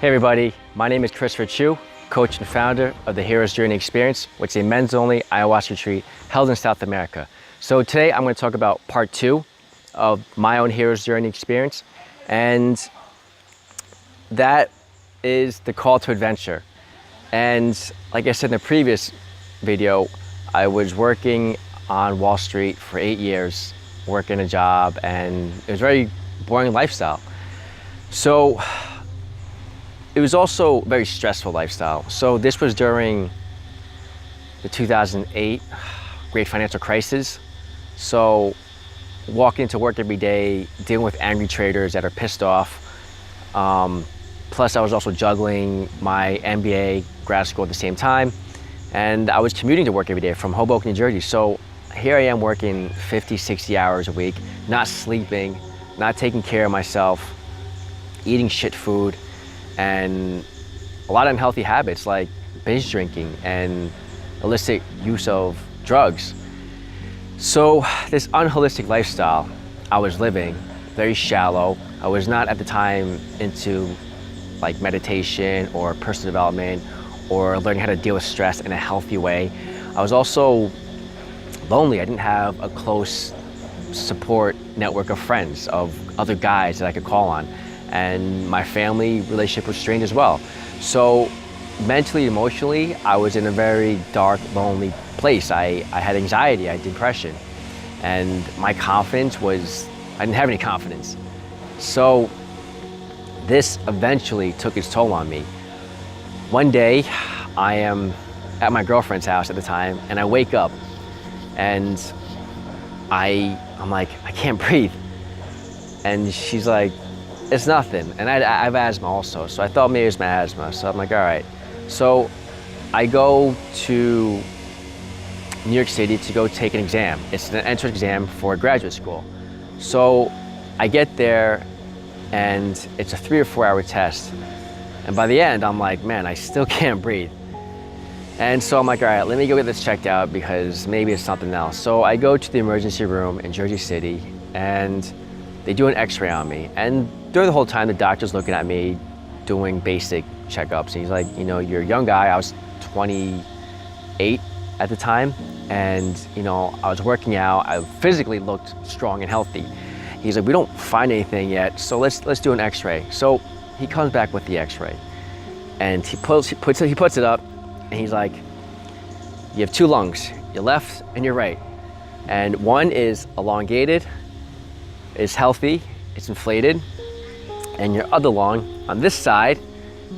Hey everybody, my name is Christopher Chu, coach and founder of the Hero's Journey Experience, which is a men's-only ayahuasca retreat held in South America. So today I'm going to talk about part 2 of my own Hero's Journey experience, and that is the call to adventure. And like I said in the previous video, I was working on Wall Street for 8 years, working a job, and it was a very boring lifestyle. So it was also a very stressful lifestyle. So this was during the 2008 great financial crisis. So walking into work every day, dealing with angry traders that are pissed off. Plus I was also juggling my MBA grad school at the same time. And I was commuting to work every day from Hoboken, New Jersey. So here I am working 50, 60 hours a week, not sleeping, not taking care of myself, eating shit food, and a lot of unhealthy habits like binge drinking and illicit use of drugs. So this unholistic lifestyle I was living, very shallow. I was not at the time into like meditation or personal development or learning how to deal with stress in a healthy way. I was also lonely. I didn't have a close support network of friends, of other guys that I could call on. And my family relationship was strained as well. So mentally, emotionally, I was in a very dark, lonely place. I had anxiety, I had depression, and my confidence was, I didn't have any confidence. So this eventually took its toll on me. One day, I am at my girlfriend's house at the time, and I wake up, and I'm like, I can't breathe. And she's like, it's nothing. And I have asthma also, so I thought maybe it was my asthma. So I'm like, all right. So I go to New York City to go take an exam. It's an entrance exam for graduate school. So I get there, and it's a 3 or 4 hour test. And by the end, I'm like, man, I still can't breathe. And so I'm like, all right, let me go get this checked out because maybe it's something else. So I go to the emergency room in Jersey City, and they do an X-ray on me. And during the whole time, the doctor's looking at me, doing basic checkups. And he's like, you know, you're a young guy. I was 28 at the time. And, you know, I was working out. I physically looked strong and healthy. He's like, we don't find anything yet, so let's do an X-ray. So he comes back with the X-ray, and he puts it up, and he's like, you have 2 lungs, your left and your right. And one is elongated, is healthy, it's inflated, and your other lung on this side,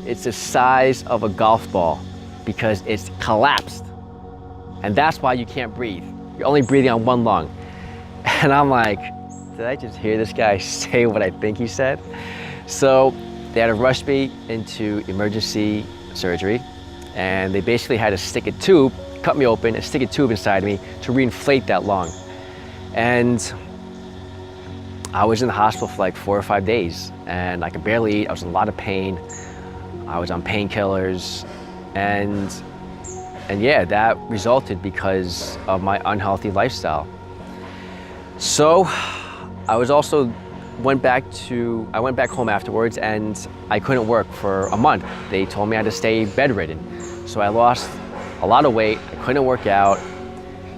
it's the size of a golf ball because it's collapsed. And that's why you can't breathe. You're only breathing on one lung. And I'm like, did I just hear this guy say what I think he said? So they had to rush me into emergency surgery, and they basically had to stick a tube, cut me open and stick a tube inside me to reinflate that lung. And I was in the hospital for like 4 or 5 days, and I could barely eat. I was in a lot of pain. I was on painkillers, and yeah, that resulted because of my unhealthy lifestyle. So I went back home afterwards, and I couldn't work for a month. They told me I had to stay bedridden. So I lost a lot of weight. I couldn't work out,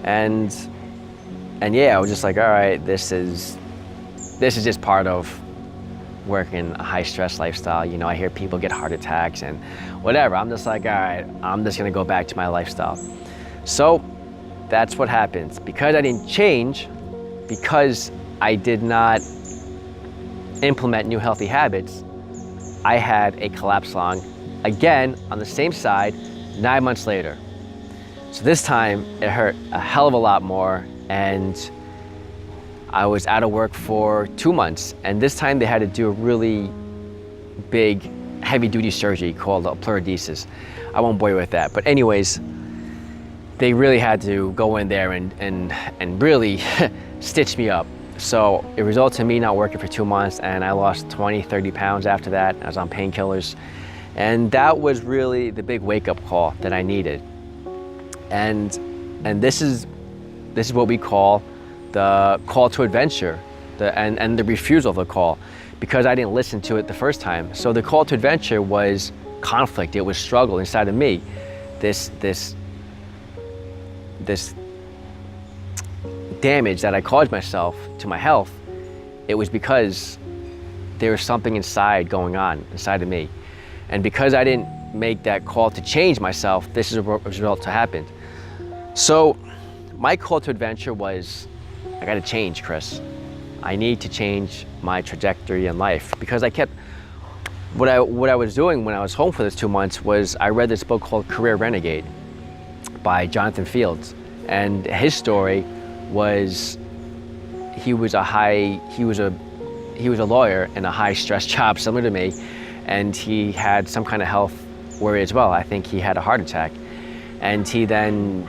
and yeah, I was just like, all right, this is just part of working a high stress lifestyle. You know, I hear people get heart attacks and whatever. I'm just like, all right, I'm just gonna go back to my lifestyle. So that's what happens. Because I didn't change, because I did not implement new healthy habits, I had a collapsed lung again on the same side 9 months later. So this time it hurt a hell of a lot more, and I was out of work for 2 months. And this time they had to do a really big, heavy-duty surgery called a pleurodesis. I won't bore you with that, but anyways, they really had to go in there and really stitch me up. So it resulted in me not working for 2 months, and I lost 20, 30 pounds after that. I was on painkillers. And that was really the big wake-up call that I needed. And this is what we call the call to adventure, and the refusal of the call. because I didn't listen to it the first time. So the call to adventure was conflict. It was struggle inside of me. This damage that I caused myself to my health, it was because there was something inside going on inside of me. And because I didn't make that call to change myself, this is what result to happen. So my call to adventure was, I gotta change, Chris. I need to change my trajectory in life, because I kept, what I was doing when I was home for this 2 months was I read this book called Renegade by Jonathan Fields. And his story was, he was a lawyer in a high stress job similar to me, and he had some kind of health worry as well. I think he had a heart attack, and he then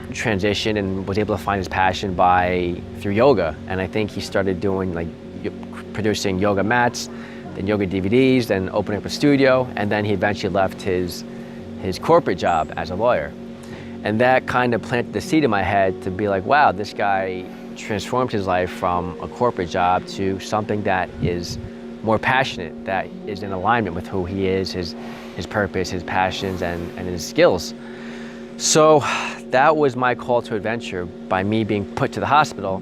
transitioned and was able to find his passion through yoga. And I think he started doing producing yoga mats, then yoga DVDs, then opening up a studio, and then he eventually left his corporate job as a lawyer. And that kind of planted the seed in my head to be like, wow, this guy transformed his life from a corporate job to something that is more passionate, that is in alignment with who he is, his purpose, his passions, and his skills. So that was my call to adventure. By me being put to the hospital,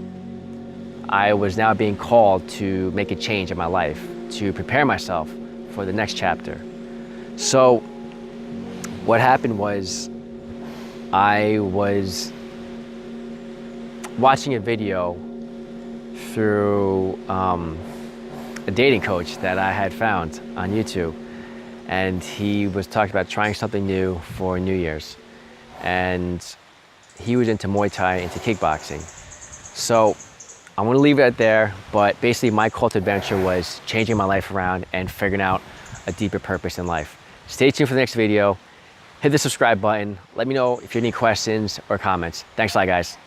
I was now being called to make a change in my life, to prepare myself for the next chapter. So what happened was, I was watching a video through a dating coach that I had found on YouTube, and he was talking about trying something new for New Year's, and he was into Muay Thai, into kickboxing. So I'm gonna leave it there, but basically my call to adventure was changing my life around and figuring out a deeper purpose in life. Stay tuned for the next video. Hit the subscribe button. Let me know if you have any questions or comments. Thanks a lot, guys.